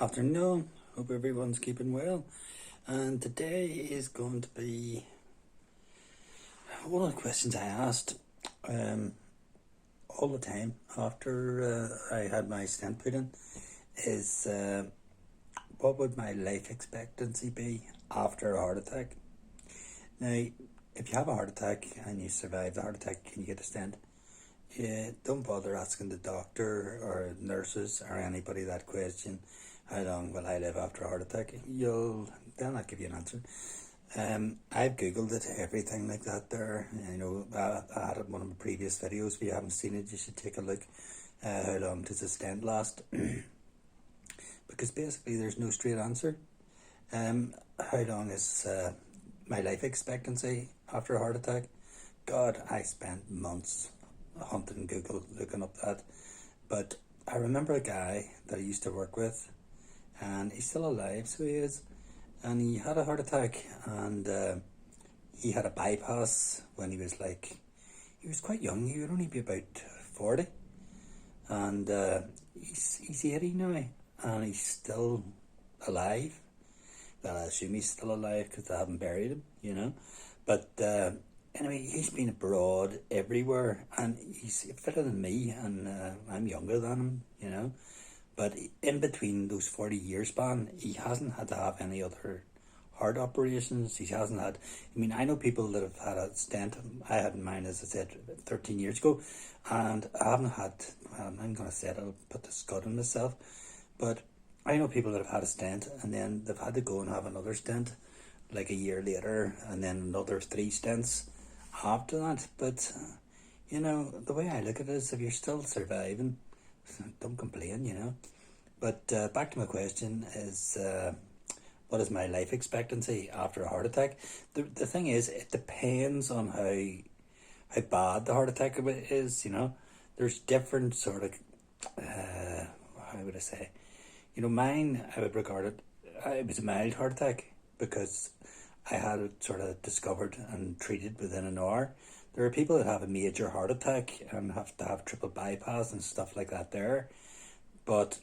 Afternoon. Hope everyone's keeping well. And today is going to be one of the questions I asked all the time after I had my stent put in is what would my life expectancy be after a heart attack? Now, if you have a heart attack and you survive the heart attack and you get a stent, don't bother asking the doctor or nurses or anybody that question, how long will I live after a heart attack? They'll not give you an answer. I've googled it, everything like that there. I had it in one of my previous videos. If you haven't seen it, you should take a look. How long does a stent last? Because basically there's no straight answer. How long is my life expectancy after a heart attack? God, I spent months hunting Google looking up that. But I remember a guy that I used to work with, and he's still alive, so he is. And he had a heart attack, and he had a bypass when he was quite young. He would only be about 40. And he's 80 now, and he's still alive. Well, I assume he's still alive because I haven't buried him, But anyway, he's been abroad everywhere, and he's fitter than me, and I'm younger than him, But in between those 40 year span, he hasn't had to have any other heart operations. He hasn't had, I know people that have had a stent. I had mine, as I said, 13 years ago, and I haven't had, well, I'm going to say it, I'll put the scud on myself, but I know people that have had a stent, and then they've had to go and have another stent like a year later, and then another 3 stents after that. But, the way I look at it is, if you're still surviving, don't complain, But back to my question is, what is my life expectancy after a heart attack? The thing is, it depends on how bad the heart attack is, There's different sort of, how would I say? Mine, I would regard it was a mild heart attack because I had it sort of discovered and treated within an hour. There are people that have a major heart attack and have to have triple bypass and stuff like that there. But,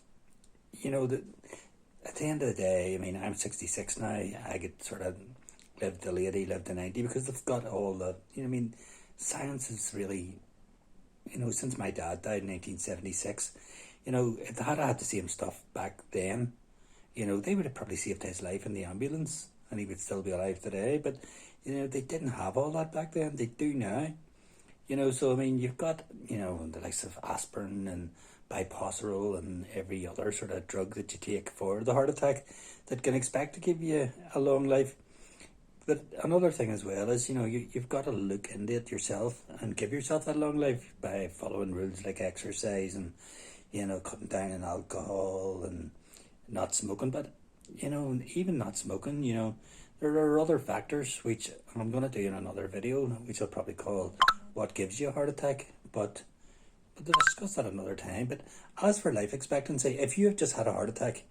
at the end of the day, I'm 66 now. I could sort of live till 80, live to 90 because they've got all the, science is really, since my dad died in 1976, if they had had the same stuff back then, they would have probably saved his life in the ambulance and he would still be alive today. But, they didn't have all that back then. They do now. So, you've got, the likes of aspirin and biposorol and every other sort of drug that you take for the heart attack that can expect to give you a long life. But another thing as well is, you've got to look into it yourself and give yourself that long life by following rules like exercise and, cutting down on alcohol and not smoking. But, even not smoking, there are other factors which I'm going to do in another video, which I'll probably call What Gives You a Heart Attack. But we'll discuss that another time. But as for life expectancy, if you have just had a heart attack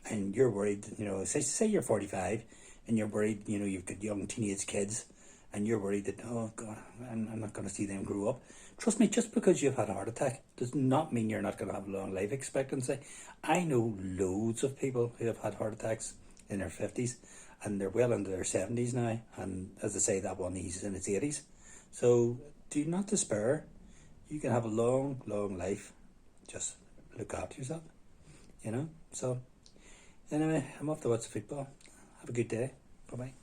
and you're worried, say you're 45 and you're worried, you've got young teenage kids and you're worried that, oh God, I'm not going to see them grow up. Trust me, just because you've had a heart attack does not mean you're not going to have a long life expectancy. I know loads of people who have had heart attacks in their 50s and they're well into their 70s now. And as I say, that one, he's in his 80s. So do not despair. You can have a long, long life. Just look after yourself, So anyway, I'm off to watch the football. Have a good day. Bye-bye.